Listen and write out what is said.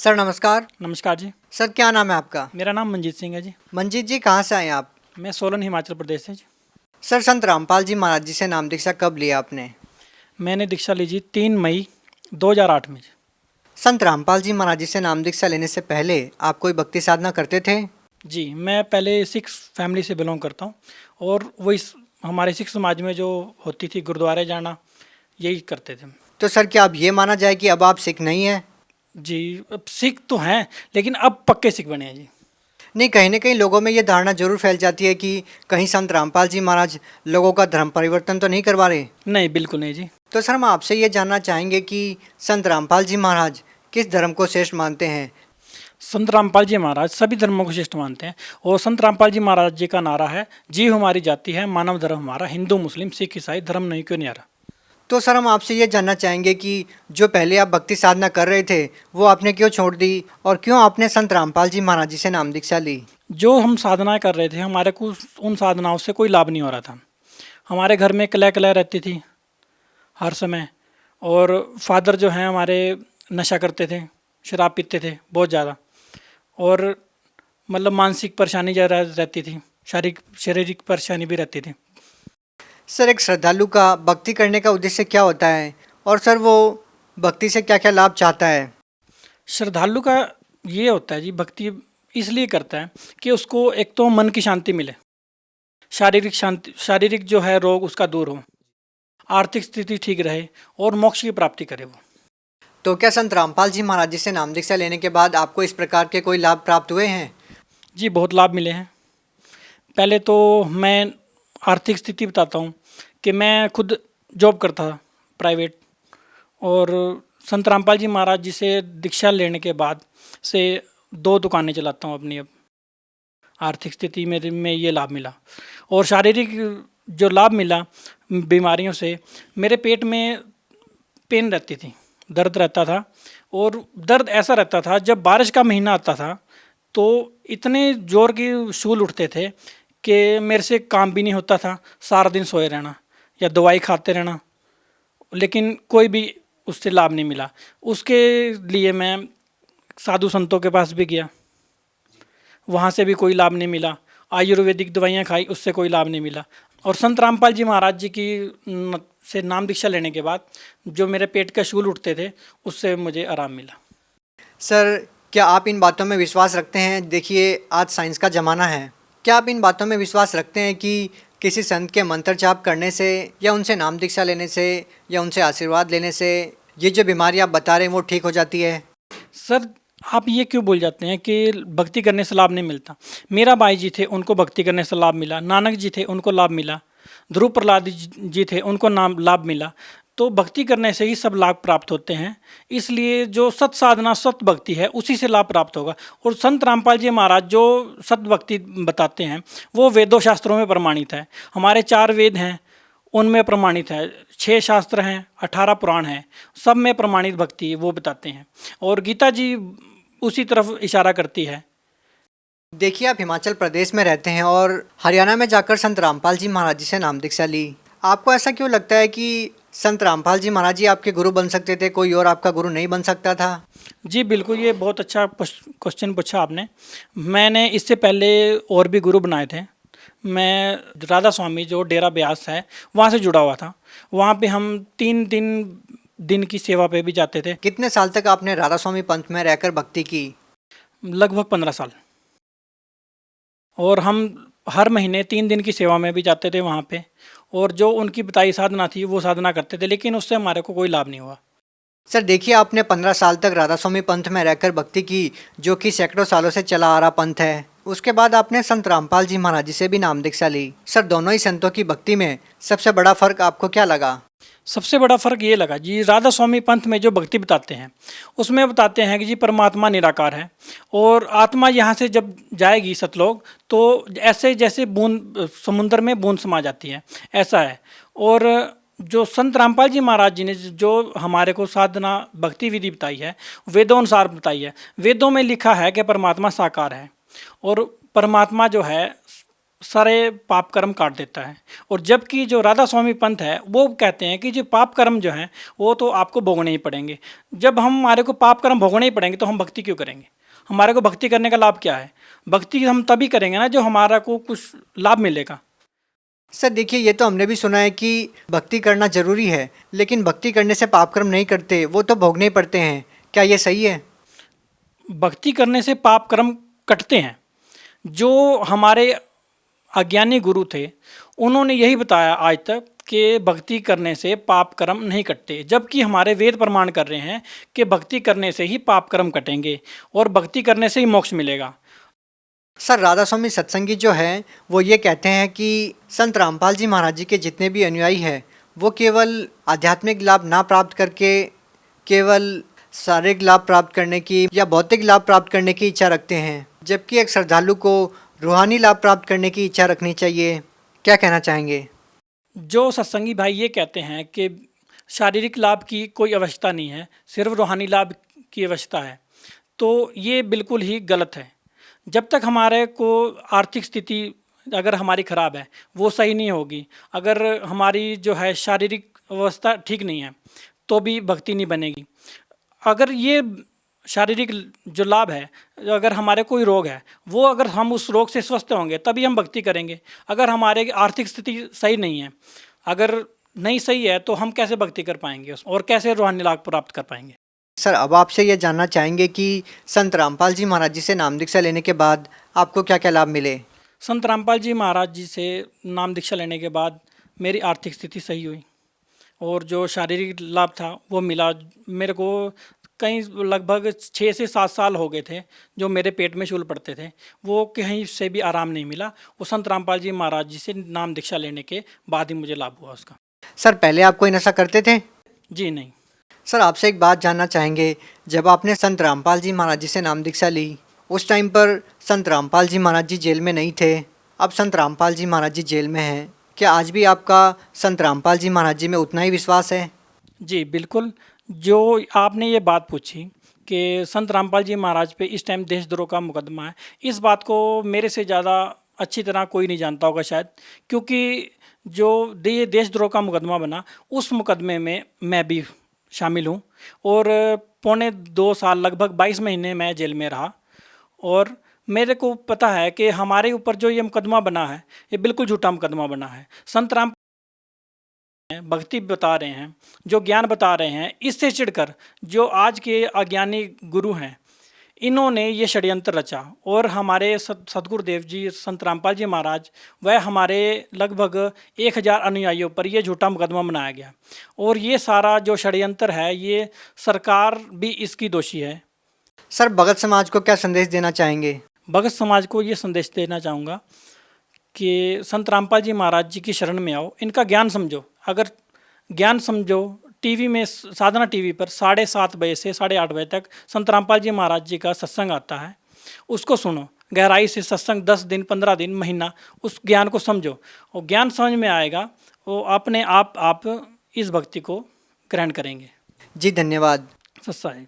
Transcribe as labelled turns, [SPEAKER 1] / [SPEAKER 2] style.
[SPEAKER 1] Sir नमस्कार।
[SPEAKER 2] नमस्कार जी।
[SPEAKER 1] Sir क्या नाम है आपका?
[SPEAKER 2] मेरा नाम मंजीत सिंह है जी।
[SPEAKER 1] मंजीत जी कहाँ से आए हैं आप?
[SPEAKER 2] मैं सोलन हिमाचल प्रदेश से जी।
[SPEAKER 1] सर संत रामपाल जी महाराज जी से नाम दीक्षा कब लिया आपने?
[SPEAKER 2] मैंने दीक्षा ली जी 3 मई 2008 में जी।
[SPEAKER 1] संत रामपाल जी महाराज जी से नाम दीक्षा लेने से पहले आप कोई भक्ति साधना करते थे?
[SPEAKER 2] जी मैं पहले सिख फैमिली से बिलोंग करता हूँ और हमारे सिख समाज में जो होती थी गुरुद्वारे जाना, यही करते थे।
[SPEAKER 1] तो सर क्या अब ये माना जाए कि अब आप सिख नहीं हैं?
[SPEAKER 2] जी अब सिख तो हैं लेकिन अब पक्के सिख बने हैं जी।
[SPEAKER 1] नहीं, कहीं ना कहीं लोगों में ये धारणा जरूर फैल जाती है कि कहीं संत रामपाल जी महाराज लोगों का धर्म परिवर्तन तो नहीं करवा रहे।
[SPEAKER 2] नहीं, बिल्कुल नहीं जी।
[SPEAKER 1] तो सर हम आपसे ये जानना चाहेंगे कि संत रामपाल जी महाराज किस धर्म को श्रेष्ठ मानते हैं?
[SPEAKER 2] संत रामपाल जी महाराज सभी धर्मों को श्रेष्ठ मानते हैं और संत रामपाल जी महाराज जी का नारा है, जीव हमारी जाति है, मानव धर्म हमारा, हिंदू मुस्लिम सिख ईसाई धर्म नहीं क्यों न्यारा।
[SPEAKER 1] तो सर हम आपसे ये जानना चाहेंगे कि जो पहले आप भक्ति साधना कर रहे थे वो आपने क्यों छोड़ दी और क्यों आपने संत रामपाल जी महाराज जी से नाम दीक्षा ली?
[SPEAKER 2] जो हम साधनाएं कर रहे थे हमारे को उन साधनाओं से कोई लाभ नहीं हो रहा था। हमारे घर में कलह कलह रहती थी हर समय, और फादर जो हैं हमारे नशा करते थे, शराब पीते थे बहुत ज़्यादा, और मतलब मानसिक परेशानी ज़्यादा रहती थी, शारीरिक परेशानी भी रहती थी।
[SPEAKER 1] सर एक श्रद्धालु का भक्ति करने का उद्देश्य क्या होता है और सर वो भक्ति से क्या क्या लाभ चाहता है?
[SPEAKER 2] श्रद्धालु का ये होता है जी, भक्ति इसलिए करता है कि उसको एक तो मन की शांति मिले, शारीरिक जो है रोग उसका दूर हो, आर्थिक स्थिति ठीक रहे और मोक्ष की प्राप्ति करे वो।
[SPEAKER 1] तो क्या संत रामपाल जी महाराज जी से नाम दीक्षा लेने के बाद आपको इस प्रकार के कोई लाभ प्राप्त हुए हैं?
[SPEAKER 2] जी बहुत लाभ मिले हैं। पहले तो मैं आर्थिक स्थिति बताता हूँ कि मैं खुद जॉब करता था प्राइवेट, और संत रामपाल जी महाराज जी से दीक्षा लेने के बाद से 2 दुकानें चलाता हूँ अपनी। अब आर्थिक स्थिति मेरे में ये लाभ मिला, और शारीरिक जो लाभ मिला बीमारियों से, मेरे पेट में पेन रहती थी, दर्द रहता था, और दर्द ऐसा रहता था जब बारिश का महीना आता था तो इतने ज़ोर की शूल उठते थे कि मेरे से काम भी नहीं होता था, सारा दिन सोए रहना या दवाई खाते रहना, लेकिन कोई भी उससे लाभ नहीं मिला। उसके लिए मैं साधु संतों के पास भी गया, वहाँ से भी कोई लाभ नहीं मिला। आयुर्वेदिक दवाइयाँ खाई, उससे कोई लाभ नहीं मिला। और संत रामपाल जी महाराज जी की से नाम दीक्षा लेने के बाद जो मेरे पेट के शूल उठते थे उससे मुझे आराम मिला।
[SPEAKER 1] सर क्या आप इन बातों में विश्वास रखते हैं? देखिए आज साइंस का ज़माना है, क्या आप इन बातों में विश्वास रखते हैं कि किसी संत के मंत्र जाप करने से या उनसे नाम दीक्षा लेने से या उनसे आशीर्वाद लेने से ये जो बीमारी आप बता रहे हैं वो ठीक हो जाती है?
[SPEAKER 2] सर आप ये क्यों बोल जाते हैं कि भक्ति करने से लाभ नहीं मिलता? मेरा भाई जी थे, उनको भक्ति करने से लाभ मिला, नानक जी थे उनको लाभ मिला, ध्रुव प्रहलाद जी थे उनको नाम लाभ मिला। तो भक्ति करने से ही सब लाभ प्राप्त होते हैं, इसलिए जो सत साधना सत भक्ति है उसी से लाभ प्राप्त होगा। और संत रामपाल जी महाराज जो सत भक्ति बताते हैं वो वेदों शास्त्रों में प्रमाणित है। हमारे 4 वेद हैं उनमें प्रमाणित है, 6 शास्त्र हैं, 18 पुराण हैं, सब में प्रमाणित भक्ति वो बताते हैं, और गीता जी उसी तरफ इशारा करती है।
[SPEAKER 1] देखिए आप हिमाचल प्रदेश में रहते हैं और हरियाणा में जाकर संत रामपाल जी महाराज जी से नाम दीक्षा ली। आपको ऐसा क्यों लगता है कि संत रामपाल जी महाराज जी आपके गुरु बन सकते थे, कोई और आपका गुरु नहीं बन सकता था?
[SPEAKER 2] जी बिल्कुल, ये बहुत अच्छा क्वेश्चन पूछा आपने। मैंने इससे पहले और भी गुरु बनाए थे। मैं राधा स्वामी जो डेरा ब्यास है वहाँ से जुड़ा हुआ था, वहाँ पे हम 3 दिन की सेवा पे भी जाते थे।
[SPEAKER 1] कितने साल तक आपने राधा स्वामी पंथ में रहकर भक्ति की?
[SPEAKER 2] लगभग 15 साल। और हम हर महीने 3 दिन की सेवा में भी जाते थे वहाँ पे, और जो उनकी बताई साधना थी वो साधना करते थे, लेकिन उससे हमारे को कोई लाभ नहीं हुआ।
[SPEAKER 1] सर देखिए आपने 15 साल तक राधा स्वामी पंथ में रहकर भक्ति की, जो कि सैकड़ों सालों से चला आ रहा पंथ है। उसके बाद आपने संत रामपाल जी महाराज जी से भी नाम दीक्षा ली। सर दोनों ही संतों की भक्ति में सबसे बड़ा फर्क आपको क्या लगा?
[SPEAKER 2] सबसे बड़ा फ़र्क ये लगा जी, राधा स्वामी पंथ में जो भक्ति बताते हैं उसमें बताते हैं कि जी परमात्मा निराकार है, और आत्मा यहाँ से जब जाएगी सतलोक तो ऐसे जैसे बूंद समुद्र में बूंद समा जाती है, ऐसा है। और जो संत रामपाल जी महाराज जी ने जो हमारे को साधना भक्ति विधि बताई है वेदों अनुसार बताई है। वेदों में लिखा है कि परमात्मा साकार है, और परमात्मा जो है सारे पाप कर्म काट देता है। और जबकि जो राधा स्वामी पंथ है वो कहते हैं कि जो पाप कर्म जो हैं वो तो आपको भोगने ही पड़ेंगे। जब हमारे को पाप कर्म भोगने ही पड़ेंगे तो हम भक्ति क्यों करेंगे? हमारे को भक्ति करने का लाभ क्या है? भक्ति हम तभी करेंगे ना जो हमारा को कुछ लाभ मिलेगा।
[SPEAKER 1] सर देखिए, ये तो हमने भी सुना है कि भक्ति करना जरूरी है, लेकिन भक्ति करने से पाप कर्म नहीं करते, वो तो भोगने ही पड़ते हैं। क्या ये सही है?
[SPEAKER 2] भक्ति करने से पाप कर्म कटते हैं। जो हमारे अज्ञानी गुरु थे उन्होंने यही बताया आज तक कि भक्ति करने से पाप कर्म नहीं कटते, जबकि हमारे वेद प्रमाण कर रहे हैं कि भक्ति करने से ही पाप कर्म कटेंगे और भक्ति करने से ही मोक्ष मिलेगा।
[SPEAKER 1] सर राधा स्वामी सत्संगी जो है वो ये कहते हैं कि संत रामपाल जी महाराज जी के जितने भी अनुयायी हैं वो केवल आध्यात्मिक लाभ ना प्राप्त करके केवल शारीरिक लाभ प्राप्त करने की या भौतिक लाभ प्राप्त करने की इच्छा रखते हैं, जबकि एक श्रद्धालु को रूहानी लाभ प्राप्त करने की इच्छा रखनी चाहिए। क्या कहना चाहेंगे?
[SPEAKER 2] जो सत्संगी भाई ये कहते हैं कि शारीरिक लाभ की कोई आवश्यकता नहीं है, सिर्फ रूहानी लाभ की आवश्यकता है, तो ये बिल्कुल ही गलत है। जब तक हमारे को आर्थिक स्थिति अगर हमारी ख़राब है वो सही नहीं होगी, अगर हमारी जो है शारीरिक अवस्था ठीक नहीं है तो भी भक्ति नहीं बनेगी। अगर ये शारीरिक जो लाभ है, अगर हमारे कोई रोग है वो अगर हम उस रोग से स्वस्थ होंगे तभी हम भक्ति करेंगे। अगर हमारे आर्थिक स्थिति सही नहीं है, अगर नहीं सही है तो हम कैसे भक्ति कर पाएंगे और कैसे रूहानी लाभ प्राप्त कर पाएंगे?
[SPEAKER 1] सर अब आपसे ये जानना चाहेंगे कि संत रामपाल जी महाराज जी से नाम दीक्षा लेने के बाद आपको क्या क्या लाभ मिले?
[SPEAKER 2] संत रामपाल जी महाराज जी से नाम दीक्षा लेने के बाद मेरी आर्थिक स्थिति सही हुई और जो शारीरिक लाभ था वो मिला। मेरे को कहीं लगभग 6 से 7 साल हो गए थे जो मेरे पेट में शूल पड़ते थे, वो कहीं से भी आराम नहीं मिला। वो संत रामपाल जी महाराज जी से नाम दीक्षा लेने के बाद ही मुझे लाभ हुआ उसका।
[SPEAKER 1] सर पहले आप कोई नशा करते थे?
[SPEAKER 2] जी नहीं।
[SPEAKER 1] सर आपसे एक बात जानना चाहेंगे, जब आपने संत रामपाल जी महाराज जी से नाम दीक्षा ली उस टाइम पर संत रामपाल जी महाराज जी जेल में नहीं थे, अब संत रामपाल जी महाराज जी जेल में हैं, क्या आज भी आपका संत रामपाल जी महाराज जी में उतना ही विश्वास है?
[SPEAKER 2] जी बिल्कुल। जो आपने ये बात पूछी कि संत रामपाल जी महाराज पे इस टाइम देशद्रोह का मुकदमा है, इस बात को मेरे से ज़्यादा अच्छी तरह कोई नहीं जानता होगा शायद, क्योंकि जो देशद्रोह का मुकदमा बना उस मुकदमे में मैं भी शामिल हूँ और पौने 2 साल लगभग 22 महीने मैं जेल में रहा। और मेरे को पता है कि हमारे ऊपर जो ये मुकदमा बना है ये बिल्कुल झूठा मुकदमा बना है। संत राम भक्ति बता रहे हैं, जो ज्ञान बता रहे हैं, इससे चिढ़कर जो आज के अज्ञानी गुरु हैं इन्होंने ये षड्यंत्र रचा और हमारे सदगुरुदेव जी संत रामपाल जी महाराज वह हमारे लगभग 1000 अनुयायियों पर ये झूठा मुकदमा बनाया गया। और ये सारा जो षड्यंत्र है ये सरकार भी इसकी दोषी है।
[SPEAKER 1] सर भगत समाज को क्या संदेश देना चाहेंगे?
[SPEAKER 2] भगत समाज को ये संदेश देना चाहूँगा कि संत रामपाल जी महाराज जी की शरण में आओ, इनका ज्ञान समझो। अगर ज्ञान समझो, टीवी में साधना टीवी पर 7:30 बजे से 8:30 बजे तक संत रामपाल जी महाराज जी का सत्संग आता है, उसको सुनो गहराई से। सत्संग 10 दिन 15 दिन महीना उस ज्ञान को समझो और ज्ञान समझ में आएगा वो अपने आप इस भक्ति को ग्रहण करेंगे।
[SPEAKER 1] जी धन्यवाद।
[SPEAKER 2] सत्साई।